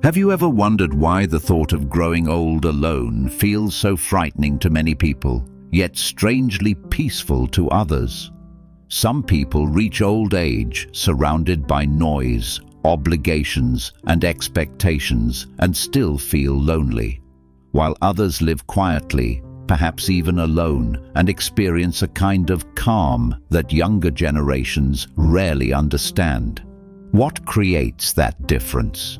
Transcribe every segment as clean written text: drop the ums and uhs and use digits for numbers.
Have you ever wondered why the thought of growing old alone feels so frightening to many people, yet strangely peaceful to others? Some people reach old age surrounded by noise, obligations, and expectations and still feel lonely, while others live quietly, perhaps even alone, and experience a kind of calm that younger generations rarely understand. What creates that difference?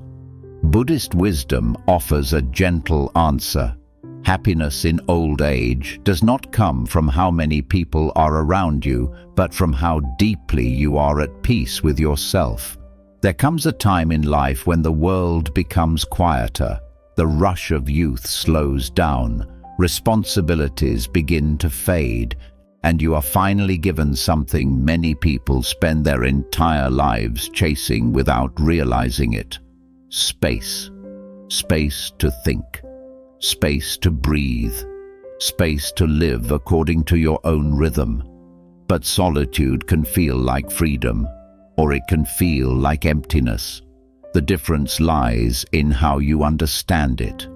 Buddhist wisdom offers a gentle answer. Happiness in old age does not come from how many people are around you, but from how deeply you are at peace with yourself. There comes a time in life when the world becomes quieter, the rush of youth slows down, responsibilities begin to fade, and you are finally given something many people spend their entire lives chasing without realizing it. Space. Space to think. Space to breathe. Space to live according to your own rhythm. But solitude can feel like freedom, or it can feel like emptiness. The difference lies in how you understand it.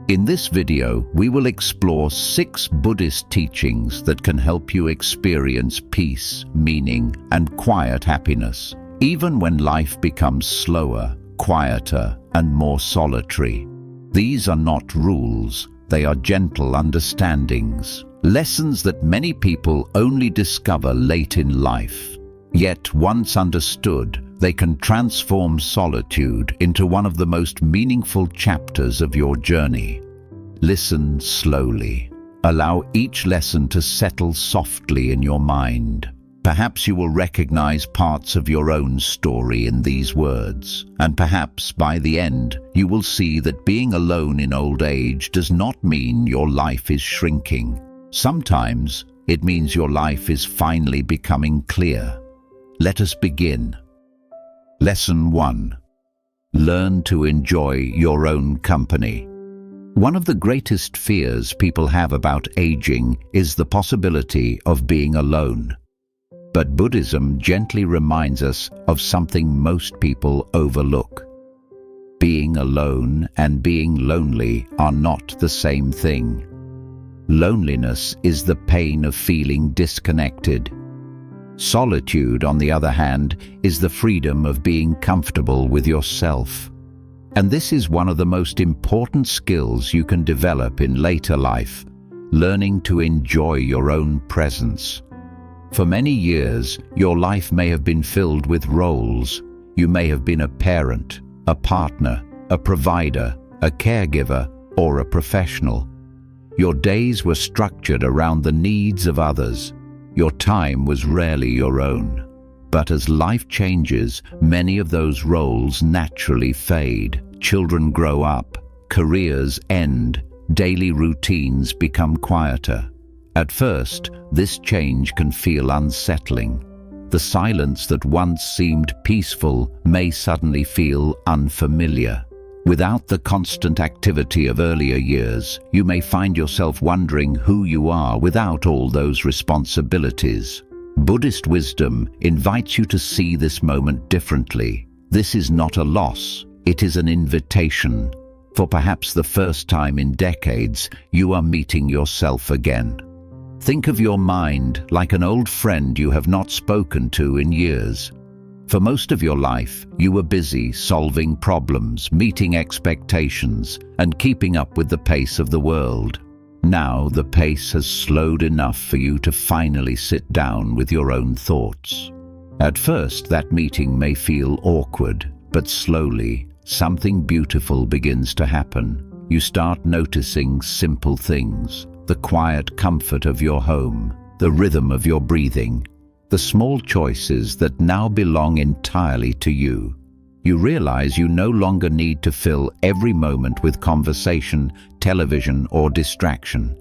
In this video, we will explore 6 Buddhist teachings that can help you experience peace, meaning, and quiet happiness, even when life becomes slower, quieter, and more solitary. These are not rules, they are gentle understandings, lessons that many people only discover late in life. Yet, once understood, they can transform solitude into one of the most meaningful chapters of your journey. Listen slowly. Allow each lesson to settle softly in your mind. Perhaps you will recognize parts of your own story in these words, and perhaps by the end you will see that being alone in old age does not mean your life is shrinking. Sometimes it means your life is finally becoming clear. Let us begin. Lesson 1. Learn to enjoy your own company. One of the greatest fears people have about aging is the possibility of being alone. But Buddhism gently reminds us of something most people overlook. Being alone and being lonely are not the same thing. Loneliness is the pain of feeling disconnected. Solitude, on the other hand, is the freedom of being comfortable with yourself. And this is one of the most important skills you can develop in later life, learning to enjoy your own presence. For many years, your life may have been filled with roles. You may have been a parent, a partner, a provider, a caregiver, or a professional. Your days were structured around the needs of others. Your time was rarely your own. But as life changes, many of those roles naturally fade. Children grow up, careers end, daily routines become quieter. At first, this change can feel unsettling. The silence that once seemed peaceful may suddenly feel unfamiliar. Without the constant activity of earlier years, you may find yourself wondering who you are without all those responsibilities. Buddhist wisdom invites you to see this moment differently. This is not a loss, it is an invitation. For perhaps the first time in decades, you are meeting yourself again. Think of your mind like an old friend you have not spoken to in years. For most of your life, you were busy solving problems, meeting expectations, and keeping up with the pace of the world. Now the pace has slowed enough for you to finally sit down with your own thoughts. At first, that meeting may feel awkward, but slowly, something beautiful begins to happen. You start noticing simple things. The quiet comfort of your home, the rhythm of your breathing, the small choices that now belong entirely to you. You realize you no longer need to fill every moment with conversation, television, or distraction.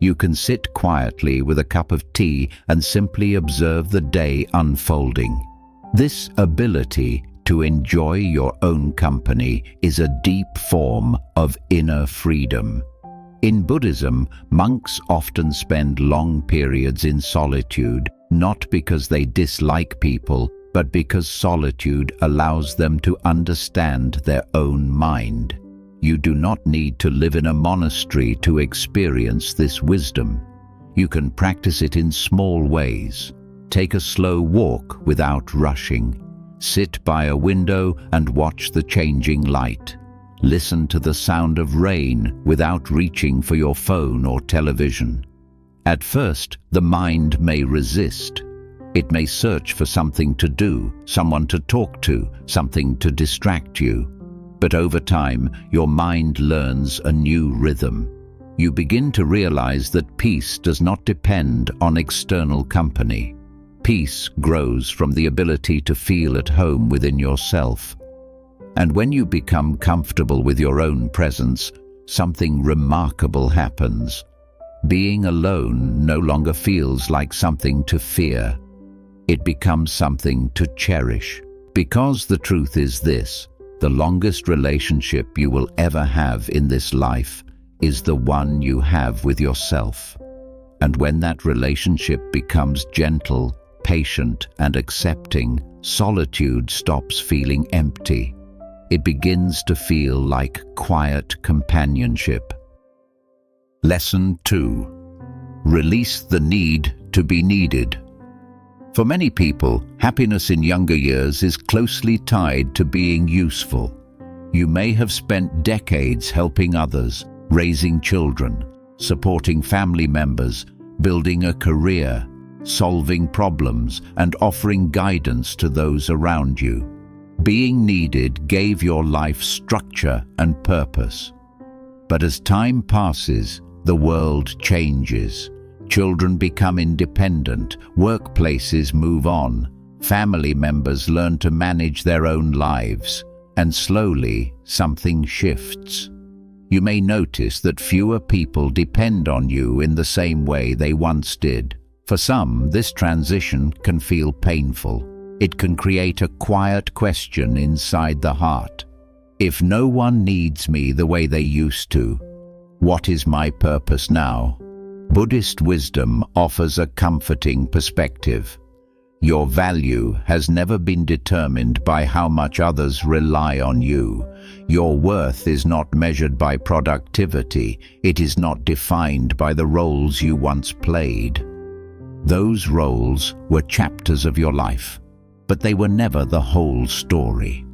You can sit quietly with a cup of tea and simply observe the day unfolding. This ability to enjoy your own company is a deep form of inner freedom. In Buddhism, monks often spend long periods in solitude, not because they dislike people, but because solitude allows them to understand their own mind. You do not need to live in a monastery to experience this wisdom. You can practice it in small ways. Take a slow walk without rushing. Sit by a window and watch the changing light. Listen to the sound of rain without reaching for your phone or television. At first, the mind may resist. It may search for something to do, someone to talk to, something to distract you. But over time, your mind learns a new rhythm. You begin to realize that peace does not depend on external company. Peace grows from the ability to feel at home within yourself. And when you become comfortable with your own presence, something remarkable happens. Being alone no longer feels like something to fear. It becomes something to cherish. Because the truth is this: the longest relationship you will ever have in this life is the one you have with yourself. And when that relationship becomes gentle, patient, and accepting, solitude stops feeling empty. It begins to feel like quiet companionship. Lesson 2. Release the need to be needed. For many people, happiness in younger years is closely tied to being useful. You may have spent decades helping others, raising children, supporting family members, building a career, solving problems, and offering guidance to those around you. Being needed gave your life structure and purpose. But as time passes, the world changes. Children become independent, workplaces move on, family members learn to manage their own lives, and slowly something shifts. You may notice that fewer people depend on you in the same way they once did. For some, this transition can feel painful. It can create a quiet question inside the heart. If no one needs me the way they used to, what is my purpose now? Buddhist wisdom offers a comforting perspective. Your value has never been determined by how much others rely on you. Your worth is not measured by productivity. It is not defined by the roles you once played. Those roles were chapters of your life, but they were never the whole story.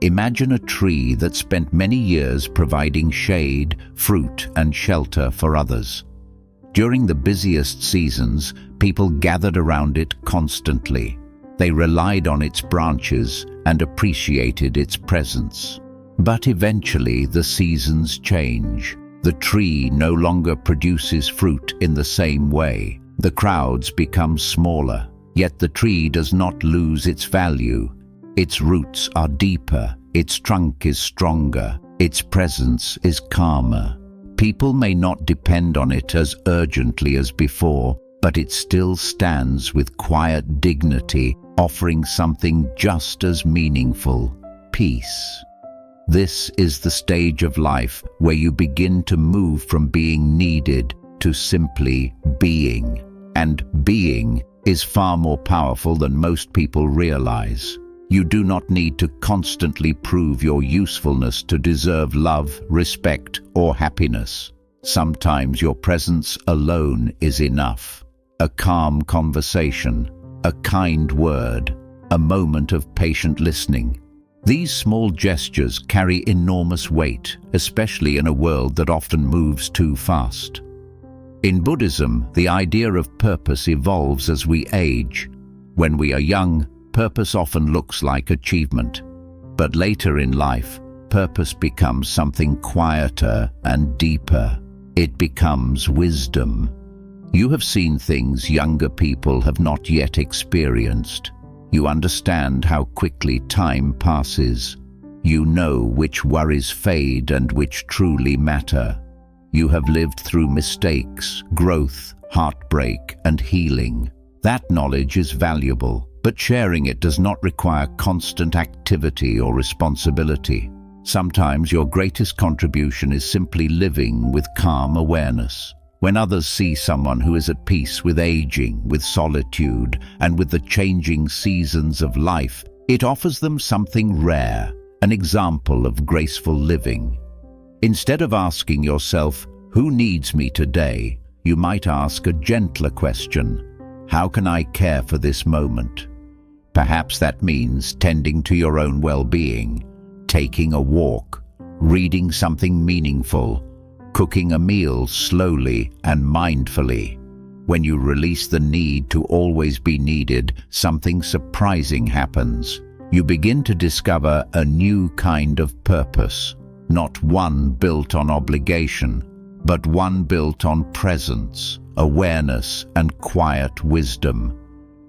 Imagine a tree that spent many years providing shade, fruit, and shelter for others. During the busiest seasons, people gathered around it constantly. They relied on its branches and appreciated its presence. But eventually the seasons change. The tree no longer produces fruit in the same way. The crowds become smaller. Yet the tree does not lose its value. Its roots are deeper, its trunk is stronger, its presence is calmer. People may not depend on it as urgently as before, but it still stands with quiet dignity, offering something just as meaningful: peace. This is the stage of life where you begin to move from being needed to simply being. And being is far more powerful than most people realize. You do not need to constantly prove your usefulness to deserve love, respect, or happiness. Sometimes your presence alone is enough. A calm conversation, a kind word, a moment of patient listening. These small gestures carry enormous weight, especially in a world that often moves too fast. In Buddhism, the idea of purpose evolves as we age. When we are young, purpose often looks like achievement. But later in life, purpose becomes something quieter and deeper. It becomes wisdom. You have seen things younger people have not yet experienced. You understand how quickly time passes. You know which worries fade and which truly matter. You have lived through mistakes, growth, heartbreak, and healing. That knowledge is valuable, but sharing it does not require constant activity or responsibility. Sometimes your greatest contribution is simply living with calm awareness. When others see someone who is at peace with aging, with solitude, and with the changing seasons of life, it offers them something rare, an example of graceful living. Instead of asking yourself, "Who needs me today?" you might ask a gentler question: "How can I care for this moment?" Perhaps that means tending to your own well-being, taking a walk, reading something meaningful, cooking a meal slowly and mindfully. When you release the need to always be needed, something surprising happens. You begin to discover a new kind of purpose, not one built on obligation, but one built on presence, awareness, and quiet wisdom.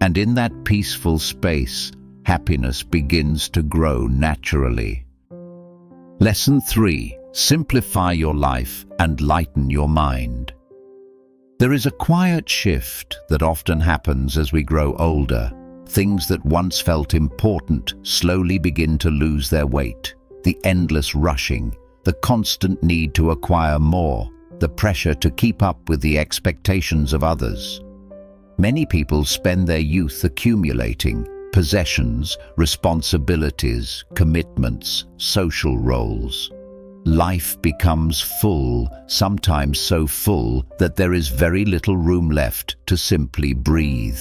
And in that peaceful space, happiness begins to grow naturally. Lesson 3. Simplify your life and lighten your mind. There is a quiet shift that often happens as we grow older. Things that once felt important slowly begin to lose their weight. The endless rushing, the constant need to acquire more, the pressure to keep up with the expectations of others. Many people spend their youth accumulating possessions, responsibilities, commitments, social roles. Life becomes full, sometimes so full that there is very little room left to simply breathe.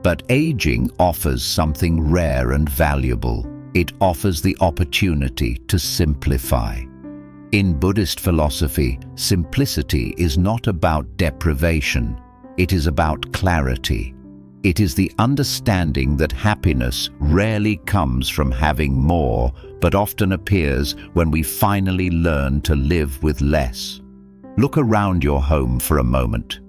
But aging offers something rare and valuable. It offers the opportunity to simplify. In Buddhist philosophy, simplicity is not about deprivation. It is about clarity. It is the understanding that happiness rarely comes from having more, but often appears when we finally learn to live with less. Look around your home for a moment.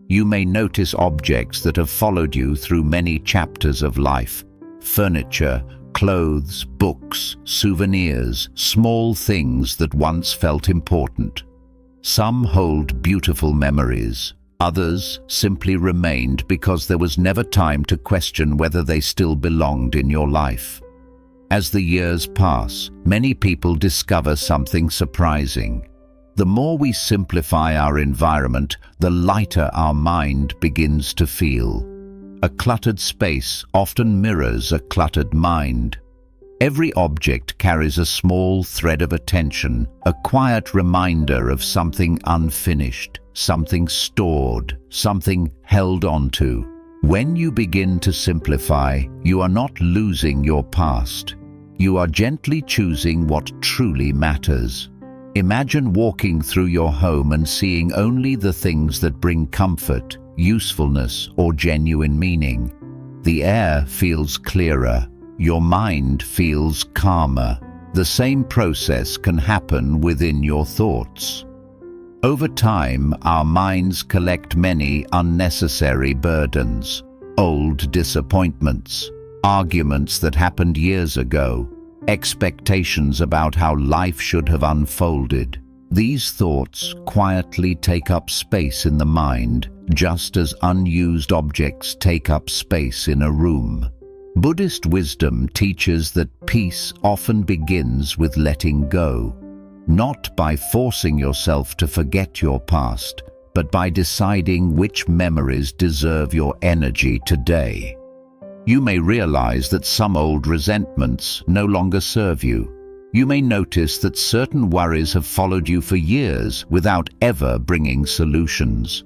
You may notice objects that have followed you through many chapters of life. Furniture, clothes, books, souvenirs, small things that once felt important. Some hold beautiful memories. Others simply remained because there was never time to question whether they still belonged in your life. As the years pass, many people discover something surprising. The more we simplify our environment, the lighter our mind begins to feel. A cluttered space often mirrors a cluttered mind. Every object carries a small thread of attention, a quiet reminder of something unfinished, something stored, something held onto. When you begin to simplify, you are not losing your past. You are gently choosing what truly matters. Imagine walking through your home and seeing only the things that bring comfort, usefulness, or genuine meaning. The air feels clearer. Your mind feels calmer. The same process can happen within your thoughts. Over time, our minds collect many unnecessary burdens, old disappointments, arguments that happened years ago, expectations about how life should have unfolded. These thoughts quietly take up space in the mind, just as unused objects take up space in a room. Buddhist wisdom teaches that peace often begins with letting go, not by forcing yourself to forget your past, but by deciding which memories deserve your energy today. You may realize that some old resentments no longer serve you. You may notice that certain worries have followed you for years without ever bringing solutions.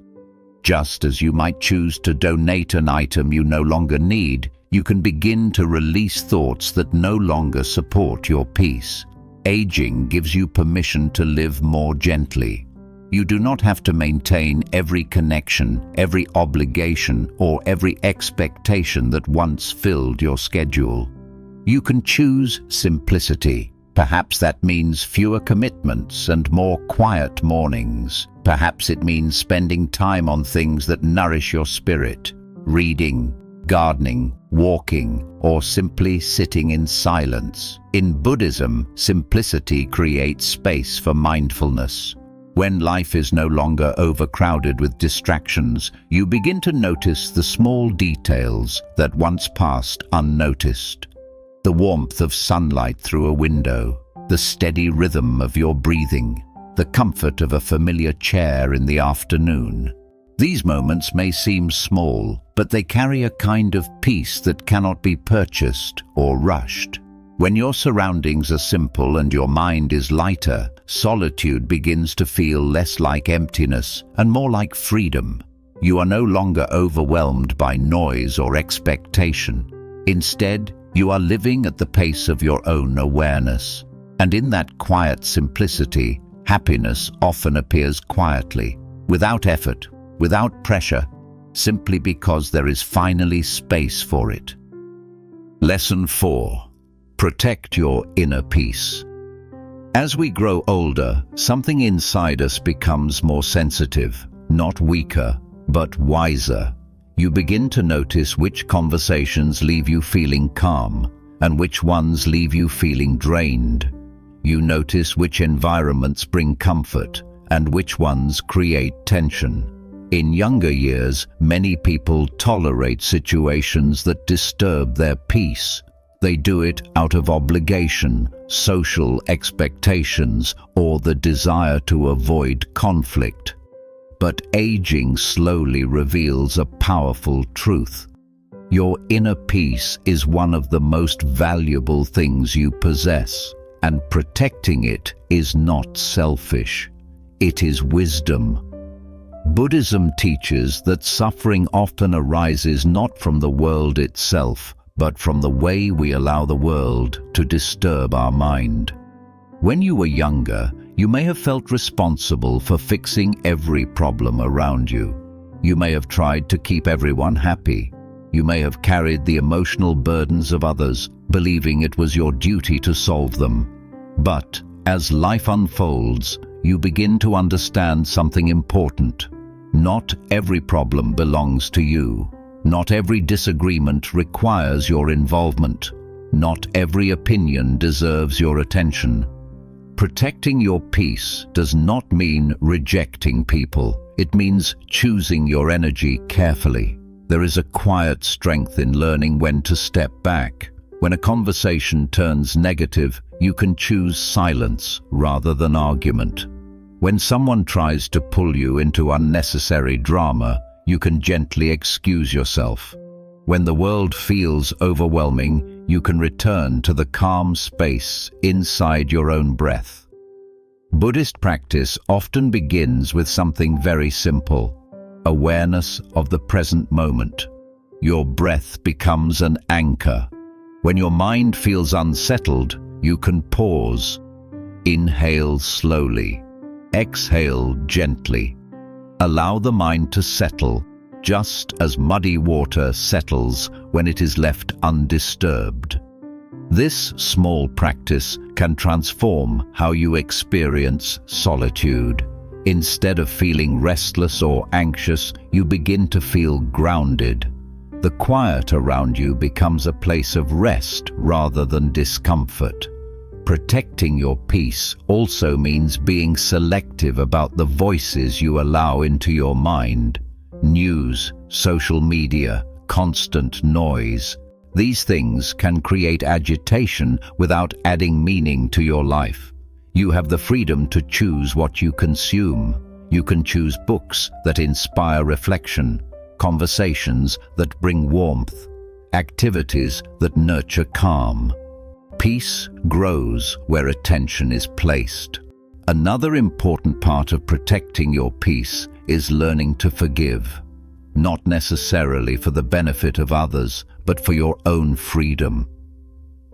Just as you might choose to donate an item you no longer need, you can begin to release thoughts that no longer support your peace. Aging gives you permission to live more gently. You do not have to maintain every connection, every obligation, or every expectation that once filled your schedule. You can choose simplicity. Perhaps that means fewer commitments and more quiet mornings. Perhaps it means spending time on things that nourish your spirit, reading, gardening, walking, or simply sitting in silence. In Buddhism, simplicity creates space for mindfulness. When life is no longer overcrowded with distractions, you begin to notice the small details that once passed unnoticed. The warmth of sunlight through a window, the steady rhythm of your breathing, the comfort of a familiar chair in the afternoon. These moments may seem small, but they carry a kind of peace that cannot be purchased or rushed. When your surroundings are simple and your mind is lighter, solitude begins to feel less like emptiness and more like freedom. You are no longer overwhelmed by noise or expectation. Instead, you are living at the pace of your own awareness. And in that quiet simplicity, happiness often appears quietly, without effort, without pressure, simply because there is finally space for it. Lesson 4. Protect your inner peace. As we grow older, something inside us becomes more sensitive, not weaker, but wiser. You begin to notice which conversations leave you feeling calm and which ones leave you feeling drained. You notice which environments bring comfort and which ones create tension. In younger years, many people tolerate situations that disturb their peace. They do it out of obligation, social expectations, or the desire to avoid conflict. But aging slowly reveals a powerful truth. Your inner peace is one of the most valuable things you possess, and protecting it is not selfish. It is wisdom. Buddhism teaches that suffering often arises not from the world itself, but from the way we allow the world to disturb our mind. When you were younger, you may have felt responsible for fixing every problem around you. You may have tried to keep everyone happy. You may have carried the emotional burdens of others, believing it was your duty to solve them. But as life unfolds, you begin to understand something important. Not every problem belongs to you. Not every disagreement requires your involvement. Not every opinion deserves your attention. Protecting your peace does not mean rejecting people. It means choosing your energy carefully. There is a quiet strength in learning when to step back. When a conversation turns negative, you can choose silence rather than argument. When someone tries to pull you into unnecessary drama, you can gently excuse yourself. When the world feels overwhelming, you can return to the calm space inside your own breath. Buddhist practice often begins with something very simple: awareness of the present moment. Your breath becomes an anchor. When your mind feels unsettled, you can pause. Inhale slowly. Exhale gently. Allow the mind to settle, just as muddy water settles when it is left undisturbed. This small practice can transform how you experience solitude. Instead of feeling restless or anxious, you begin to feel grounded. The quiet around you becomes a place of rest rather than discomfort. Protecting your peace also means being selective about the voices you allow into your mind. News, social media, constant noise. These things can create agitation without adding meaning to your life. You have the freedom to choose what you consume. You can choose books that inspire reflection, conversations that bring warmth, activities that nurture calm. Peace grows where attention is placed. Another important part of protecting your peace is learning to forgive. Not necessarily for the benefit of others, but for your own freedom.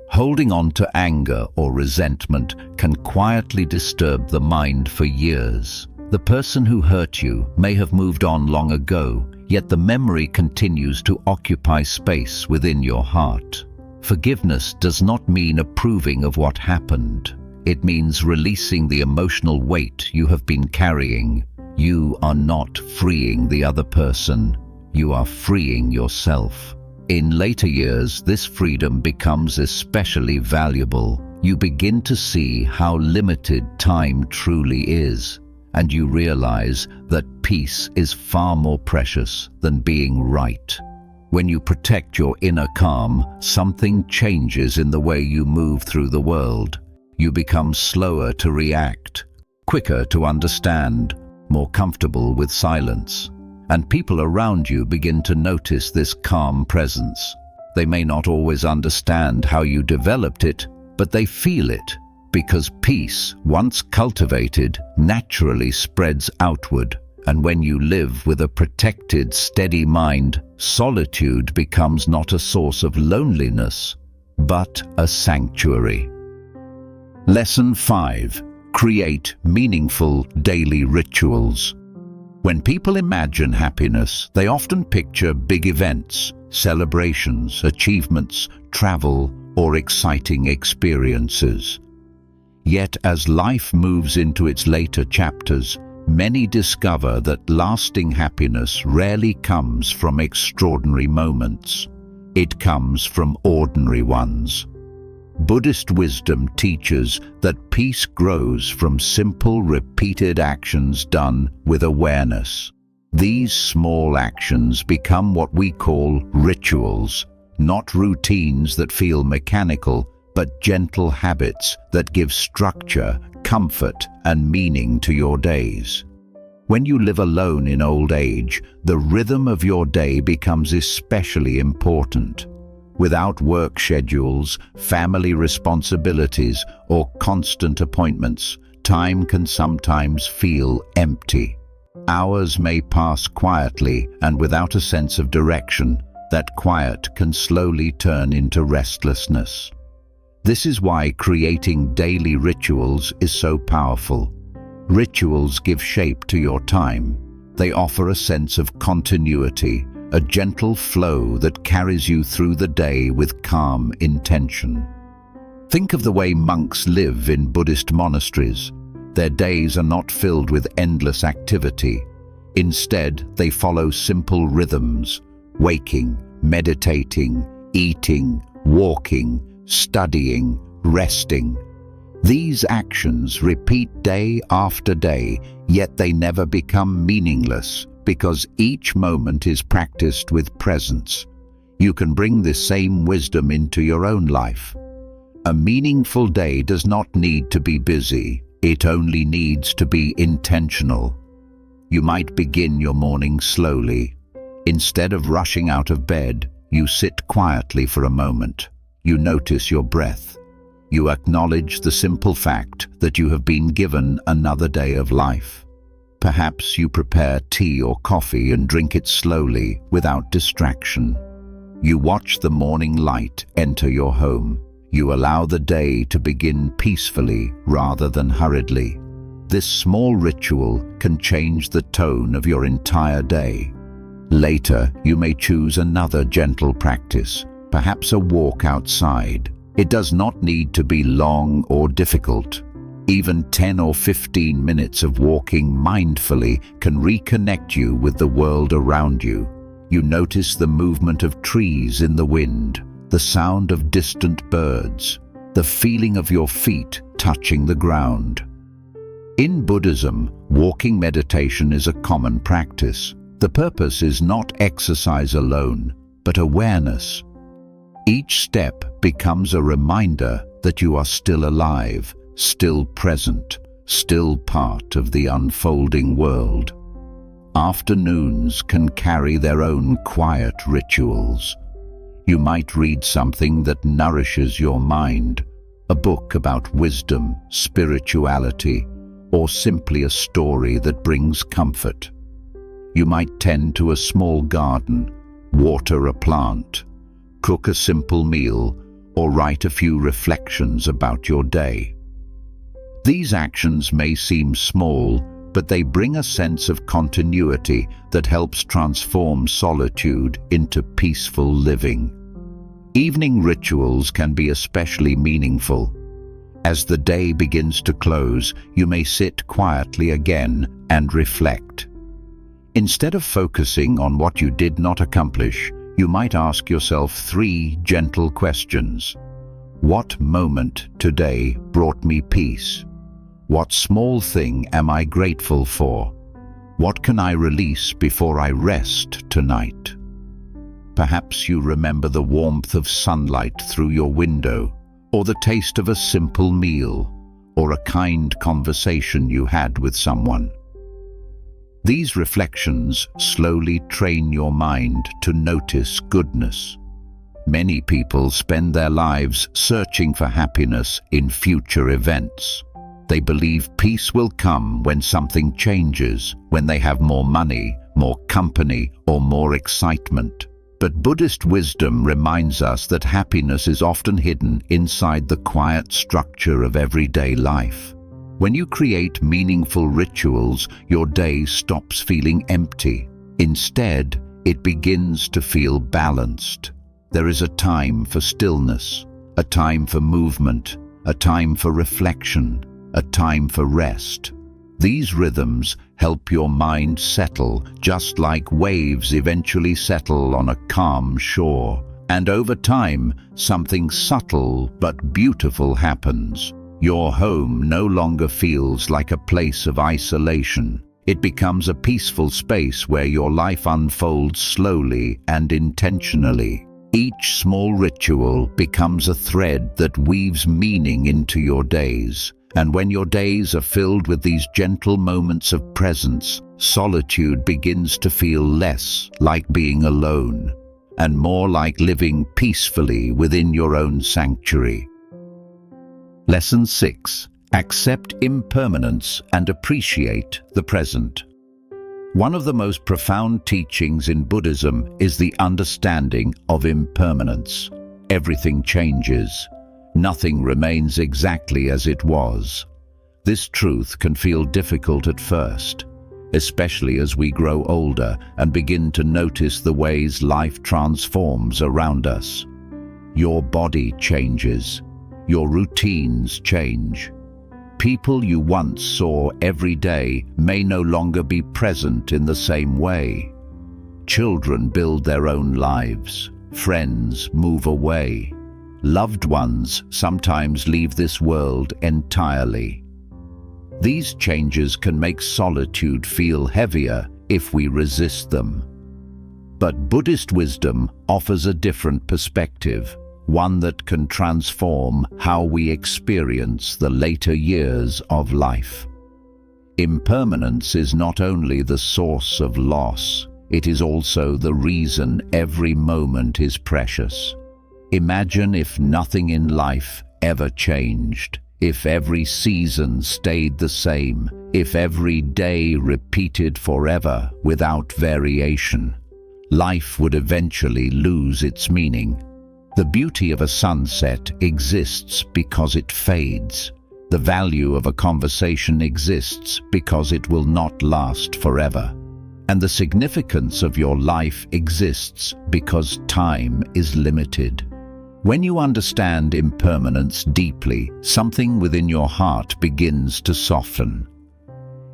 Holding on to anger or resentment can quietly disturb the mind for years. The person who hurt you may have moved on long ago, yet the memory continues to occupy space within your heart. Forgiveness does not mean approving of what happened. It means releasing the emotional weight you have been carrying. You are not freeing the other person. You are freeing yourself. In later years, this freedom becomes especially valuable. You begin to see how limited time truly is, and you realize that peace is far more precious than being right. When you protect your inner calm, something changes in the way you move through the world. You become slower to react, quicker to understand, more comfortable with silence. And people around you begin to notice this calm presence. They may not always understand how you developed it, but they feel it, because peace, once cultivated, naturally spreads outward. And when you live with a protected, steady mind, solitude becomes not a source of loneliness, but a sanctuary. Lesson 5. Create meaningful daily rituals. When people imagine happiness, they often picture big events, celebrations, achievements, travel, or exciting experiences. Yet as life moves into its later chapters, many discover that lasting happiness rarely comes from extraordinary moments. It comes from ordinary ones. Buddhist wisdom teaches that peace grows from simple, repeated actions done with awareness. These small actions become what we call rituals, not routines that feel mechanical, but gentle habits that give structure, comfort, and meaning to your days. When you live alone in old age, the rhythm of your day becomes especially important. Without work schedules, family responsibilities, or constant appointments, time can sometimes feel empty. Hours may pass quietly and without a sense of direction. That quiet can slowly turn into restlessness. This is why creating daily rituals is so powerful. Rituals give shape to your time. They offer a sense of continuity, a gentle flow that carries you through the day with calm intention. Think of the way monks live in Buddhist monasteries. Their days are not filled with endless activity. Instead, they follow simple rhythms: waking, meditating, eating, walking, studying, resting. These actions repeat day after day, yet they never become meaningless, because each moment is practiced with presence. You can bring this same wisdom into your own life. A meaningful day does not need to be busy, it only needs to be intentional. You might begin your morning slowly. Instead of rushing out of bed, you sit quietly for a moment. You notice your breath. You acknowledge the simple fact that you have been given another day of life. Perhaps you prepare tea or coffee and drink it slowly, without distraction. You watch the morning light enter your home. You allow the day to begin peacefully rather than hurriedly. This small ritual can change the tone of your entire day. Later, you may choose another gentle practice, perhaps a walk outside. It does not need to be long or difficult. Even 10 or 15 minutes of walking mindfully can reconnect you with the world around you. You notice the movement of trees in the wind, the sound of distant birds, the feeling of your feet touching the ground. In Buddhism, walking meditation is a common practice. The purpose is not exercise alone, but awareness. Each step becomes a reminder that you are still alive, still present, still part of the unfolding world. Afternoons can carry their own quiet rituals. You might read something that nourishes your mind, a book about wisdom, spirituality, or simply a story that brings comfort. You might tend to a small garden, water a plant, cook a simple meal, or write a few reflections about your day. These actions may seem small, but they bring a sense of continuity that helps transform solitude into peaceful living. Evening rituals can be especially meaningful. As the day begins to close, you may sit quietly again and reflect. Instead of focusing on what you did not accomplish, you might ask yourself 3 gentle questions. What moment today brought me peace? What small thing am I grateful for? What can I release before I rest tonight? Perhaps you remember the warmth of sunlight through your window, or the taste of a simple meal, or a kind conversation you had with someone. These reflections slowly train your mind to notice goodness. Many people spend their lives searching for happiness in future events. They believe peace will come when something changes, when they have more money, more company, or more excitement. But Buddhist wisdom reminds us that happiness is often hidden inside the quiet structure of everyday life. When you create meaningful rituals, your day stops feeling empty. Instead, it begins to feel balanced. There is a time for stillness, a time for movement, a time for reflection, a time for rest. These rhythms help your mind settle, just like waves eventually settle on a calm shore. And over time, something subtle but beautiful happens. Your home no longer feels like a place of isolation. It becomes a peaceful space where your life unfolds slowly and intentionally. Each small ritual becomes a thread that weaves meaning into your days. And when your days are filled with these gentle moments of presence, solitude begins to feel less like being alone and more like living peacefully within your own sanctuary. Lesson 6. Accept impermanence and appreciate the present. One of the most profound teachings in Buddhism is the understanding of impermanence. Everything changes. Nothing remains exactly as it was. This truth can feel difficult at first, especially as we grow older and begin to notice the ways life transforms around us. Your body changes. Your routines change. People you once saw every day may no longer be present in the same way. Children build their own lives. Friends move away. Loved ones sometimes leave this world entirely. These changes can make solitude feel heavier if we resist them. But Buddhist wisdom offers a different perspective, one that can transform how we experience the later years of life. Impermanence is not only the source of loss, it is also the reason every moment is precious. Imagine if nothing in life ever changed, if every season stayed the same, if every day repeated forever without variation. Life would eventually lose its meaning. The beauty of a sunset exists because it fades. The value of a conversation exists because it will not last forever. And the significance of your life exists because time is limited. When you understand impermanence deeply, something within your heart begins to soften.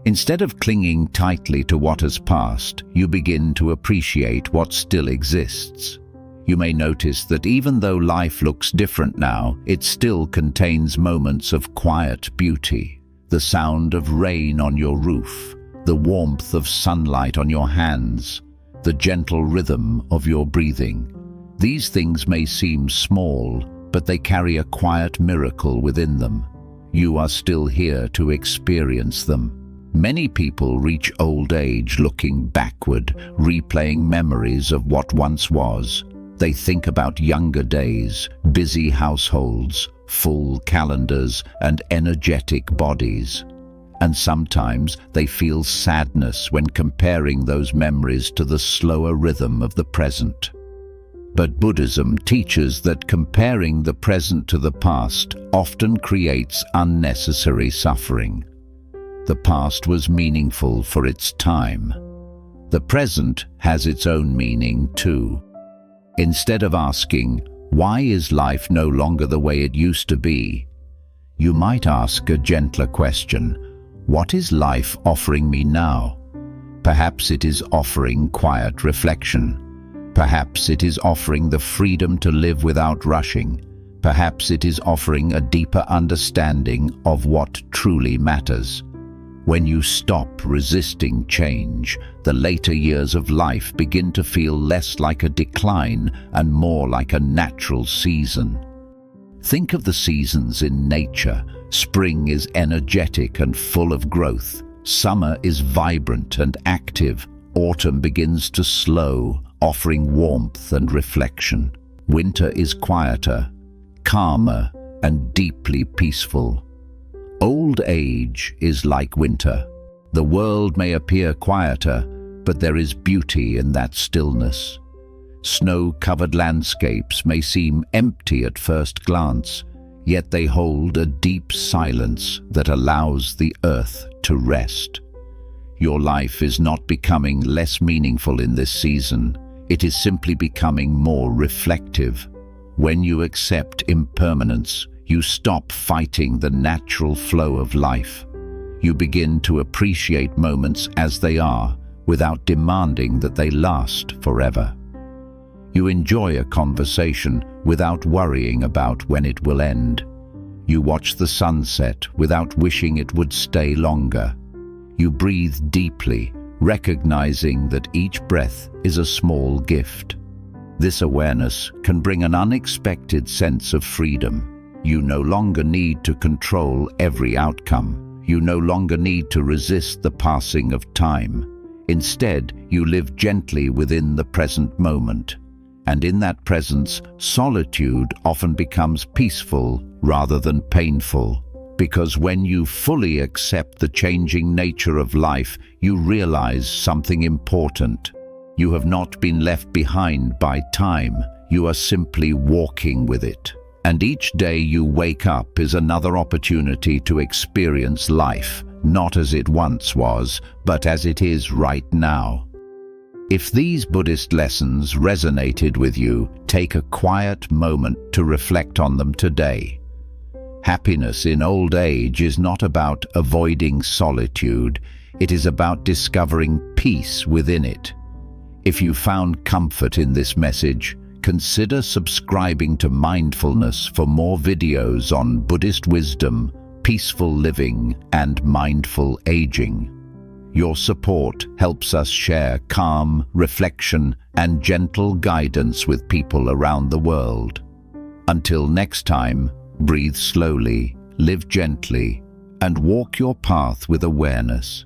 Instead of clinging tightly to what has passed, you begin to appreciate what still exists. You may notice that even though life looks different now, it still contains moments of quiet beauty. The sound of rain on your roof, the warmth of sunlight on your hands, the gentle rhythm of your breathing. These things may seem small, but they carry a quiet miracle within them. You are still here to experience them. Many people reach old age looking backward, replaying memories of what once was. They think about younger days, busy households, full calendars, and energetic bodies. And sometimes they feel sadness when comparing those memories to the slower rhythm of the present. But Buddhism teaches that comparing the present to the past often creates unnecessary suffering. The past was meaningful for its time. The present has its own meaning too. Instead of asking, "Why is life no longer the way it used to be?" you might ask a gentler question, "What is life offering me now?" Perhaps it is offering quiet reflection. Perhaps it is offering the freedom to live without rushing. Perhaps it is offering a deeper understanding of what truly matters. When you stop resisting change, the later years of life begin to feel less like a decline and more like a natural season. Think of the seasons in nature. Spring is energetic and full of growth. Summer is vibrant and active. Autumn begins to slow, offering warmth and reflection. Winter is quieter, calmer, and deeply peaceful. Old age is like winter. The world may appear quieter, but there is beauty in that stillness. Snow-covered landscapes may seem empty at first glance, yet they hold a deep silence that allows the earth to rest. Your life is not becoming less meaningful in this season. It is simply becoming more reflective. When you accept impermanence, you stop fighting the natural flow of life. You begin to appreciate moments as they are, without demanding that they last forever. You enjoy a conversation without worrying about when it will end. You watch the sunset without wishing it would stay longer. You breathe deeply, recognizing that each breath is a small gift. This awareness can bring an unexpected sense of freedom. You no longer need to control every outcome. You no longer need to resist the passing of time. Instead, you live gently within the present moment. And in that presence, solitude often becomes peaceful rather than painful. Because when you fully accept the changing nature of life, you realize something important. You have not been left behind by time. You are simply walking with it. And each day you wake up is another opportunity to experience life, not as it once was, but as it is right now. If these Buddhist lessons resonated with you, take a quiet moment to reflect on them today. Happiness in old age is not about avoiding solitude. It is about discovering peace within it. If you found comfort in this message, consider subscribing to Mindfulness for more videos on Buddhist wisdom, peaceful living, and mindful aging. Your support helps us share calm, reflection, and gentle guidance with people around the world. Until next time, breathe slowly, live gently, and walk your path with awareness.